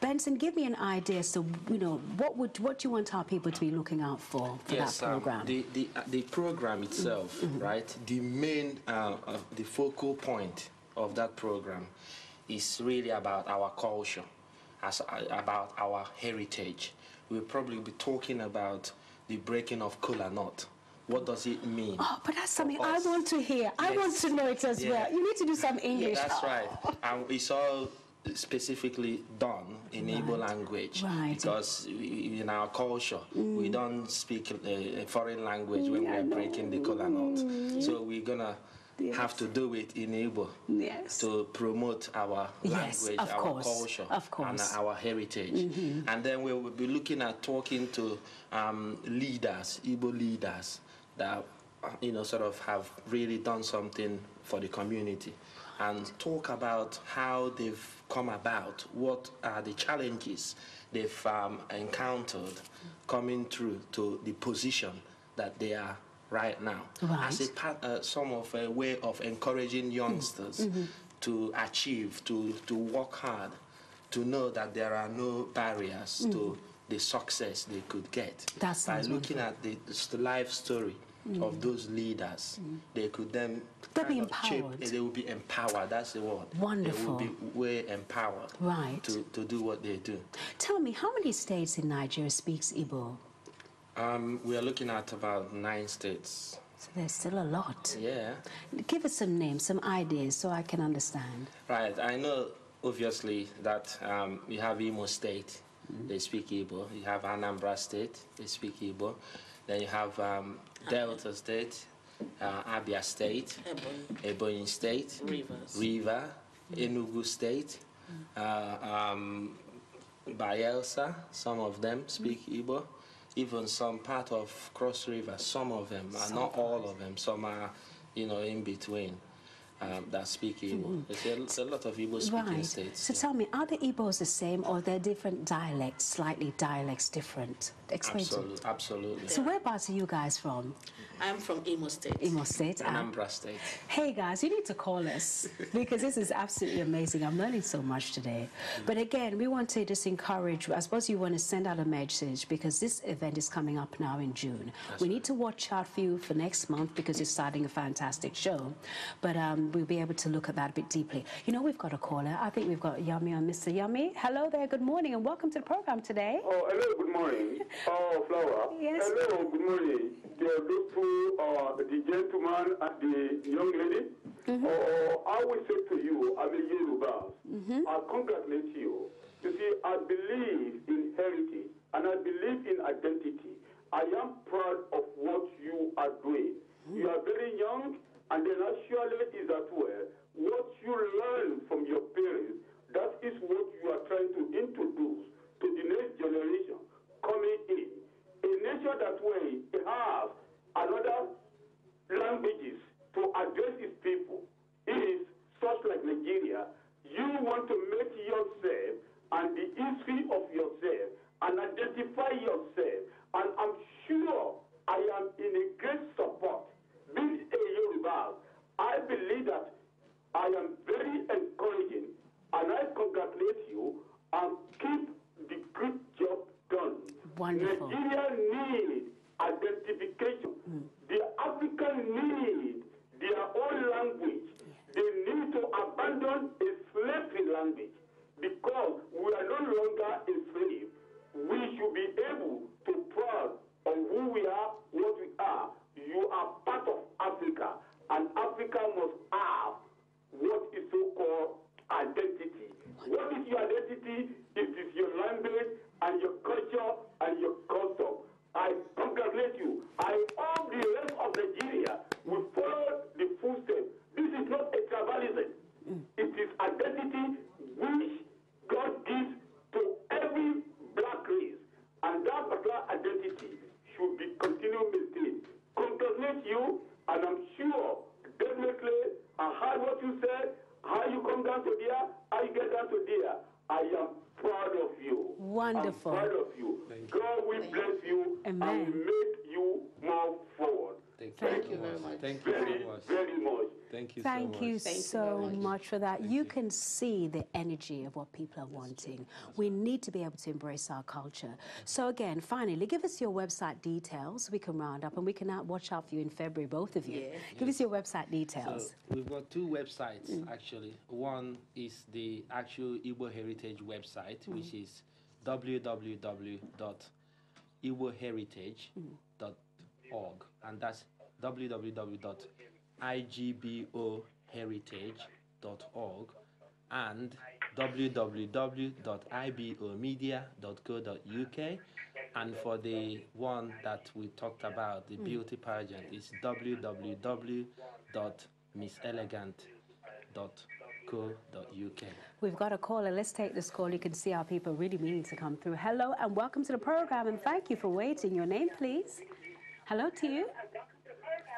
Benson, give me an idea. So, you know, what do you want our people to be looking out for that program? The program itself, right? The main, the focal point of that program is really about our culture, about our heritage. We'll probably be talking about the breaking of kola nut. What does it mean? Oh, but that's something I want to hear. Yes. I want to know it as well. You need to do some English. Yeah, that's right. And it's all specifically done in Igbo language, because in our culture we don't speak a foreign language when we are breaking the kola nut. So we're gonna have to do it in Igbo to promote our language, our culture, and our heritage. And then we will be looking at talking to leaders, Igbo leaders that sort of have really done something for the community, and talk about how they've come about, what are the challenges they've encountered coming through to the position that they are right now. As a part, some of a way of encouraging youngsters to achieve, to work hard, to know that there are no barriers to the success they could get. By looking at the life story of those leaders, they could then be empowered. They will be empowered. That's the word. Wonderful. They will be way empowered to do what they do. Tell me, how many states in Nigeria speaks Igbo? We are looking at about 9 states. So there's still a lot. Yeah. Give us some names, some ideas, so I can understand. Right. I know, obviously, that you have Imo State. They speak Igbo. You have Anambra State. They speak Igbo. Then you have Delta State, Abia State, Ebonyi State, River, Enugu State, Bayelsa. Some of them speak Igbo. Even some part of Cross River, some of them, not all of them, some are, in between, that speak Igbo. There's a lot of Igbo-speaking states. So tell me, are the Igbos the same, or they're different dialects, slightly dialects different? Explain to me. Absolutely. So whereabouts are you guys from? I'm from Imo State. Imo State. Anambra State. Hey guys, you need to call us, because this is absolutely amazing. I'm learning so much today. But again, we want to just encourage, I suppose you want to send out a message, because this event is coming up now in June. We need to watch out for you for next month, because you're starting a fantastic show. But we'll be able to look at that a bit deeply. We've got a caller. I think we've got Yummy on Mr. Yummy. Hello there, good morning, and welcome to the program today. Oh, hello, good morning. Oh, Flower. Yes. Hello, good morning. Those two, the gentleman and the young lady. I will say to you, I'm a Yoruba. I congratulate you. You see, I believe in heritage, and I believe in identity. I am proud of what you are doing. You are very young, and then actually is that well. What you learn from your parents, that is what you are trying to introduce to the next generation coming in. A nation that way has another languages to address its people. It is such like Nigeria. You want to make yourself and the history of yourself and identify yourself. And I'm sure I am in a great support. Being a Yoruba, I believe that I am very encouraging, and I congratulate you and keep the good job done. Wonderful. Nigeria needs identification. The African need their own language. They need to abandon a slavery language, because we are no longer a slave. We should be able to proud of who we are, what we are. You are part of Africa, and Africa must have what is so-called identity. What is your identity? It is your language and your culture and your custom. I congratulate you. I hope the rest of Nigeria will follow the footsteps. This is not a tribalism. It is identity which God gives to every black race. And that particular identity should be continued maintained. Congratulate you, and I'm sure, definitely, I heard what you said, how you come down to there, how you get down to there. I am proud of you. Wonderful. I'm proud of you. God will bless you. Amen. And will make you more forward. Thank you very much. Thank you very much. Very much. Thank you so much for that. You can see the energy of what people are wanting. We need to be able to embrace our culture. So again, finally, give us your website details. We can round up and we can watch out for you in February, both of you. Yeah. Give us your website details. So we've got two websites, actually. One is the actual Igbo Heritage website, which is www.igboheritage.org, and that's www.igboheritage.org and www.ibomedia.co.uk. And for the one that we talked about, the beauty pageant, is www.misselegant.co.uk. We've got a caller. Let's take this call. You can see our people really meaning to come through. Hello and welcome to the program, and thank you for waiting. Your name, please. Hello to you.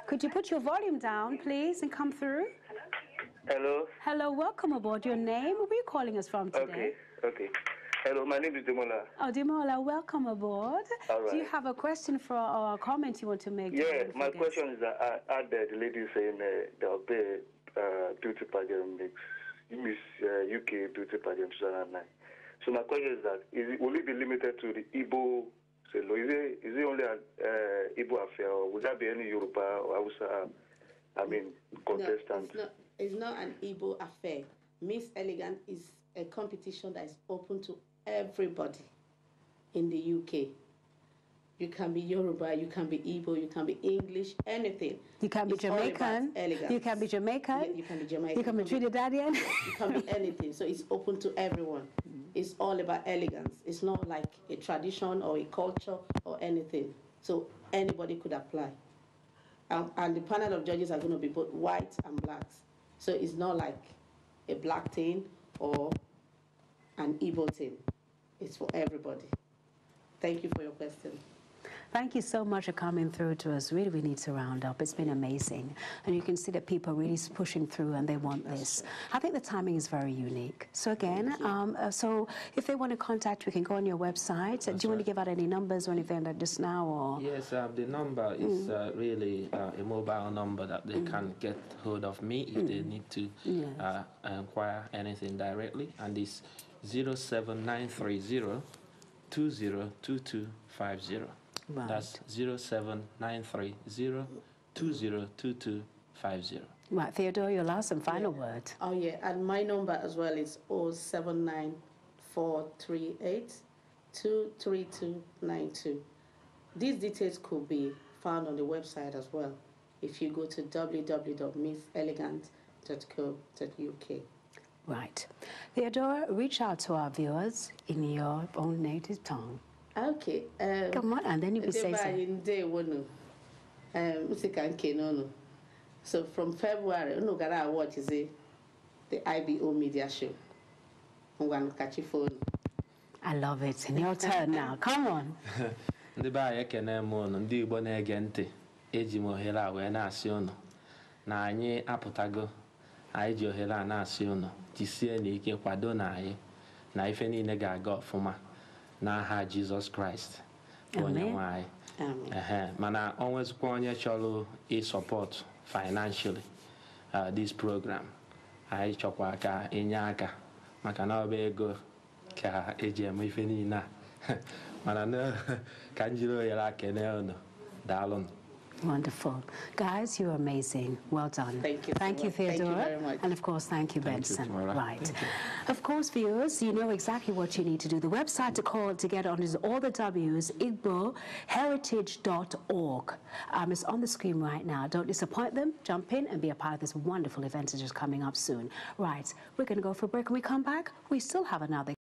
Could you put your volume down, please, and come through? Hello. Hello, welcome aboard. Your name? Where are you calling us from today? Okay. Hello, my name is Demola. Oh, Demola, welcome aboard. All right. Do you have a question for or a comment you want to make? Yeah, my question is that I heard the lady saying there'll be a beauty pageant Miss UK beauty pageant 2009. So my question is that will it be limited to the Igbo? Is it only an Igbo affair, or would there be any Yoruba or Hausa, contestant? No, it's not an Igbo affair. Miss Elegant is a competition that is open to everybody in the UK. You can be Yoruba, you can be Igbo, you can be English, anything. You can be Jamaican. You can be Jamaican. Yeah, you can be Jamaican. You can be Trinidadian. You can be anything. So it's open to everyone. It's all about elegance. It's not like a tradition or a culture or anything. So anybody could apply. And the panel of judges are going to be both white and blacks. So it's not like a black thing or an Igbo thing. It's for everybody. Thank you for your question. Thank you so much for coming through to us. Really, we need to round up. It's been amazing. And you can see that people are really pushing through and they want this. I think the timing is very unique. So again, so if they want to contact you, we can go on your website. Do you want to give out any numbers or anything like this now? Or? Yes, the number is really a mobile number that they can get hold of me if they need to inquire anything directly. And it's 07930 202250. Right. That's 07930 202250. Right, Theodore, your last and final word. Oh, yeah, and my number as well is 079438 23292. These details could be found on the website as well if you go to www.misselegant.co.uk. Right. Theodore, reach out to our viewers in your own native tongue. Okay. Come on, and then you can say something. So from February, I'm going to watch the IBO Media show. I'm going to catch your phone. I love it. It's your turn now. Come on. Ndị be anyị ekene m unu, ndị Igbo na-ege ntị, eji m ohere a wee na-asị unu na anyị apụtago. Anyị ji ohere a na-asị unu jisie n'ike kwado na anyị na ife niile ga-aga ọfụma n'aha Jizọs Kraịst onye nwe anyị. Mana o nwezikwa onye chọrọ ịsọpọt financially this program, anyị chọkwa ka enye aka maka na ọ bụ ego ka eji eme ife niile a. Mana ka njiri ohere a kene unu. Daalụ. Wonderful. Guys, you're amazing. Well done. Thank you. Thank you, Theodore. Thank you very much. And of course, thank you, Benson. Right. Of course, viewers, you know exactly what you need to do. The website to call to get on is all the W's, igboheritage.org. It's on the screen right now. Don't disappoint them. Jump in and be a part of this wonderful event that is coming up soon. Right. We're going to go for a break. When we come back, we still have another